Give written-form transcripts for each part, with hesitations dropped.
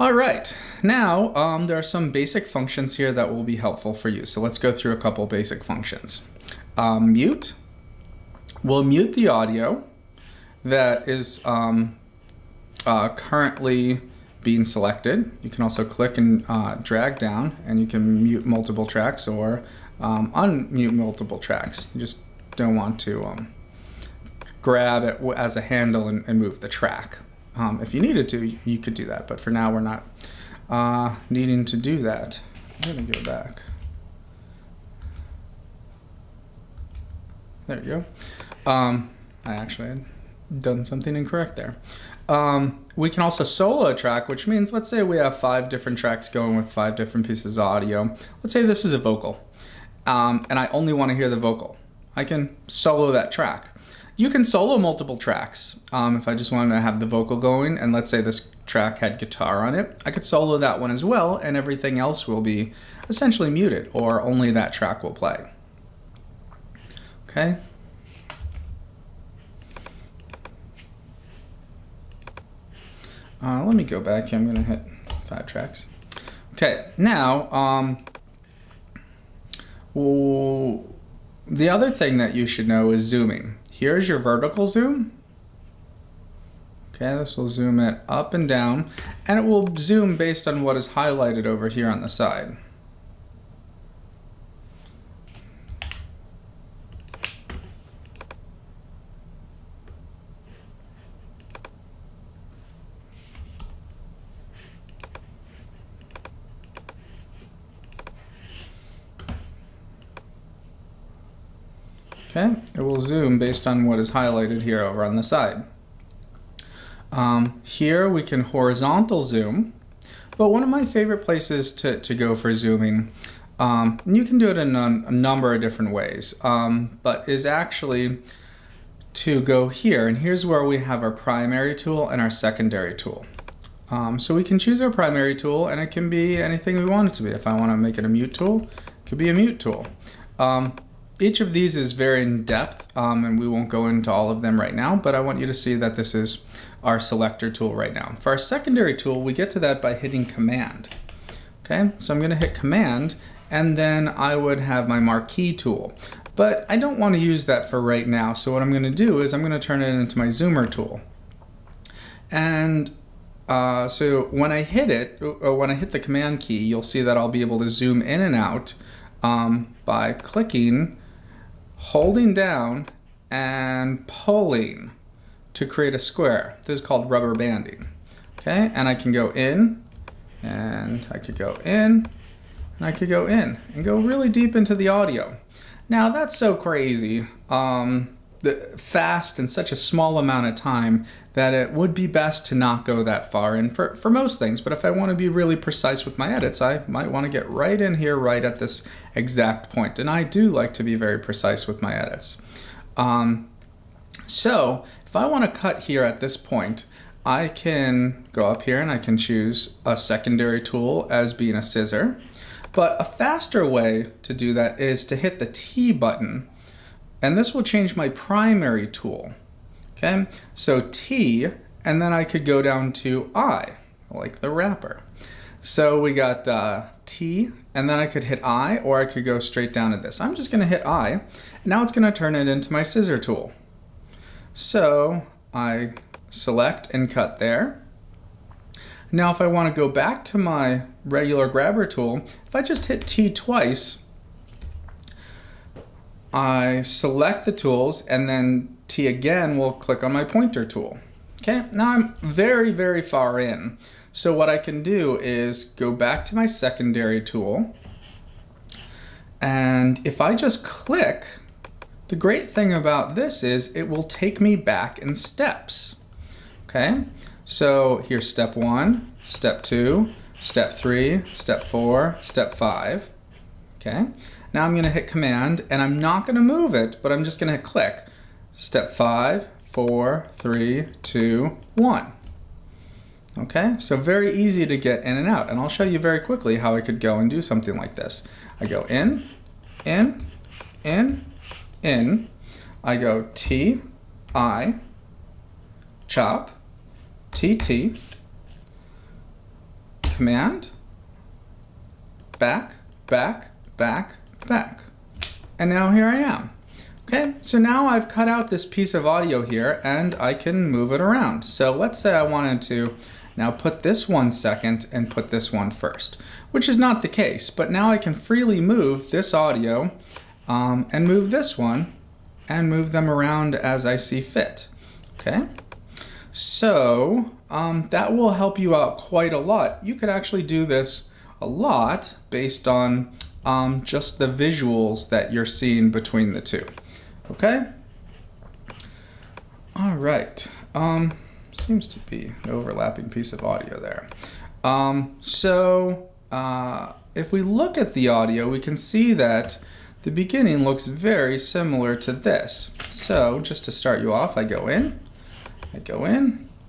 All right, now there are some basic functions here that will be helpful for you. So let's go through a couple basic functions. Mute will mute the audio that is currently being selected. You can also click and drag down, and you can mute multiple tracks or unmute multiple tracks. You just don't want to grab it as a handle and move the track. If you needed to, you could do that, but for now we're not needing to do that. I'm gonna go back. There you go. I actually had done something incorrect there. We can also solo a track, which means, let's say we have 5 different tracks going with 5 different pieces of audio. Let's say this is a vocal, and I only want to hear the vocal. I can solo that track. You can solo multiple tracks. If I just wanted to have the vocal going, and let's say this track had guitar on it, I could solo that one as well, and everything else will be essentially muted, or only that track will play. Okay. Let me go back here. I'm going to hit 5 tracks. Okay, now, the other thing that you should know is zooming. Here's your vertical zoom. Okay, this will zoom it up and down, and it will zoom based on what is highlighted over here on the side. Okay, it will zoom based on what is highlighted here over on the side. Here we can horizontal zoom, but one of my favorite places to go for zooming, and you can do it in a number of different ways, but is actually to go here, and here's where we have our primary tool and our secondary tool. So we can choose our primary tool, and it can be anything we want it to be. If I want to make it a mute tool, it could be a mute tool. Each of these is very in depth, and we won't go into all of them right now, but I want you to see that this is our selector tool right now. For our secondary tool, we get to that by hitting Command. Okay, so I'm going to hit Command, and then I would have my marquee tool. But I don't want to use that for right now, so what I'm going to do is I'm going to turn it into my zoomer tool. And so when I hit it, or when I hit the Command key, you'll see that I'll be able to zoom in and out by clicking, holding down, and pulling to create a square. This is called rubber banding. Okay, and I can go in, and I could go in, and I could go in, and go really deep into the audio. Now that's so crazy, fast in such a small amount of time, that it would be best to not go that far in for most things. But if I want to be really precise with my edits, I might want to get right in here, right at this exact point. And I do like to be very precise with my edits. So if I want to cut here at this point, I can go up here and I can choose a secondary tool as being a scissor. But a faster way to do that is to hit the T button, and this will change my primary tool. Okay, so T, and then I could go down to I, like the rapper. So we got T, and then I could hit I, or I could go straight down to this. I'm just going to hit I, and now it's going to turn it into my scissor tool. So I select and cut there. Now if I want to go back to my regular grabber tool, if I just hit T twice, I select the tools, and then T again will click on my pointer tool. Okay, now I'm very, very far in. So what I can do is go back to my secondary tool, and if I just click, the great thing about this is it will take me back in steps. Okay, so here's step 1, step 2, step 3, step 4, step 5. Okay, now I'm going to hit Command, and I'm not going to move it, but I'm just going to hit click. Step 5, 4, 3, 2, 1. Okay, so very easy to get in and out, and I'll show you very quickly how I could go and do something like this. I go in, in, in, in. I go T, I, chop, T, T, Command, back, back, back, back. And now here I am. Okay, so now I've cut out this piece of audio here and I can move it around. So let's say I wanted to now put this one second and put this one first, which is not the case, but now I can freely move this audio and move this one and move them around as I see fit. Okay, so that will help you out quite a lot. You could actually do this a lot based on just the visuals that you're seeing between the two. Okay? All right. Seems to be an overlapping piece of audio there. If we look at the audio, we can see that the beginning looks very similar to this. So just to start you off, I go in,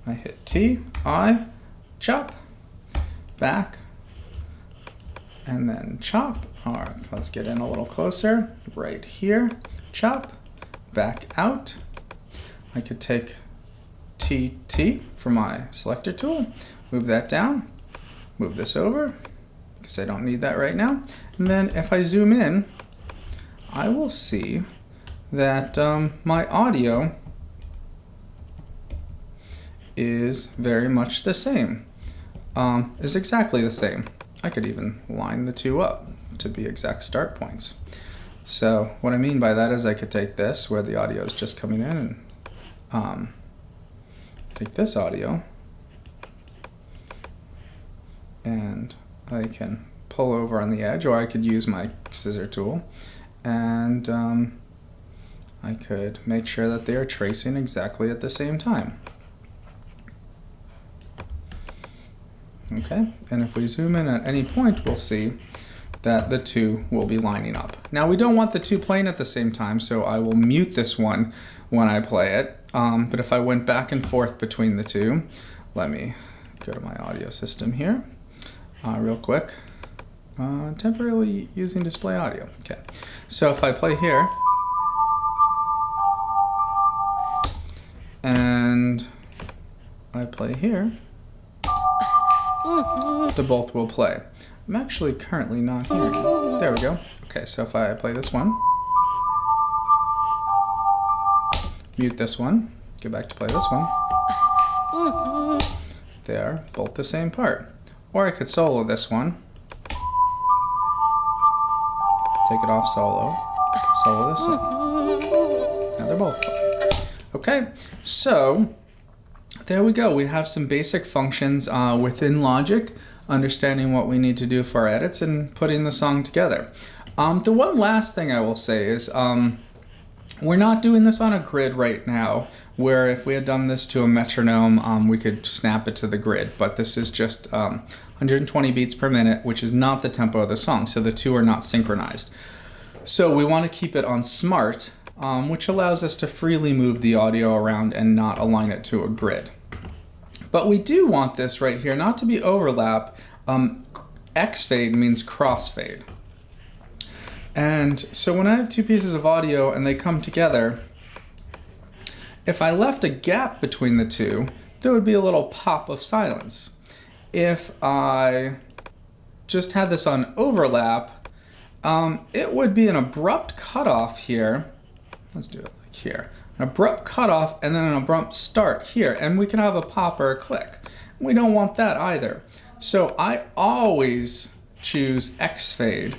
I hit T, I, chop, back, and then chop. All right, let's get in a little closer. Right here, chop, back out. I could take T for my selector tool, move that down, move this over, because I don't need that right now. And then if I zoom in, I will see that my audio is very much the same, is exactly the same. I could even line the two up to be exact start points. So what I mean by that is I could take this where the audio is just coming in and take this audio and I can pull over on the edge, or I could use my scissor tool and I could make sure that they are tracing exactly at the same time. Okay, and if we zoom in at any point, we'll see that the two will be lining up. Now we don't want the two playing at the same time, so I will mute this one when I play it. But if I went back and forth between the two, let me go to my audio system here real quick. Temporarily using display audio. Okay, so if I play here, and I play here, the both will play. I'm actually currently not hearing it. There we go. Okay, so if I play this one, mute this one, go back to play this one, they are both the same part. Or I could solo this one, take it off solo, solo this one. Now they're both playing. Okay, so there we go. We have some basic functions within Logic, understanding what we need to do for our edits and putting the song together. The one last thing I will say is we're not doing this on a grid right now, where if we had done this to a metronome, we could snap it to the grid. But this is just 120 beats per minute, which is not the tempo of the song, so the two are not synchronized. So we want to keep it on Smart, which allows us to freely move the audio around and not align it to a grid. But we do want this right here not to be overlap. X-fade means crossfade. And so when I have two pieces of audio and they come together, if I left a gap between the two, there would be a little pop of silence. If I just had this on overlap, it would be an abrupt cutoff here. Let's do it like here. An abrupt cutoff and then an abrupt start here, and we can have a pop or a click. We don't want that either. So I always choose X-fade,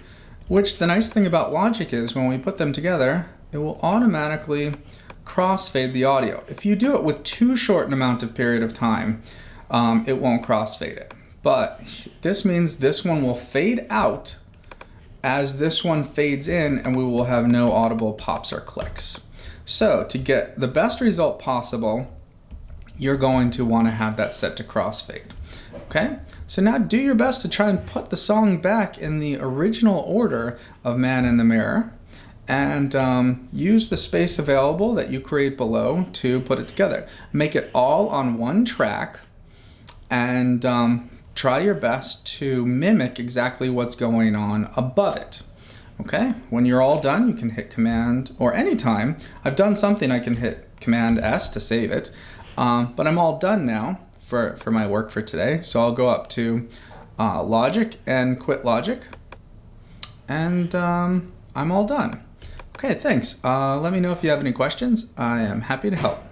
which the nice thing about Logic is when we put them together, it will automatically crossfade the audio. If you do it with too short an amount of period of time, it won't crossfade it. But this means this one will fade out as this one fades in, and we will have no audible pops or clicks. So to get the best result possible, you're going to want to have that set to crossfade. Okay, so now do your best to try and put the song back in the original order of Man in the Mirror, and use the space available that you create below to put it together. Make it all on one track, and try your best to mimic exactly what's going on above it. Okay, when you're all done, you can hit Command, or anytime I've done something, I can hit Command S to save it. But I'm all done now for my work for today. So I'll go up to logic and quit logic. And I'm all done. Okay, thanks. Let me know if you have any questions. I am happy to help.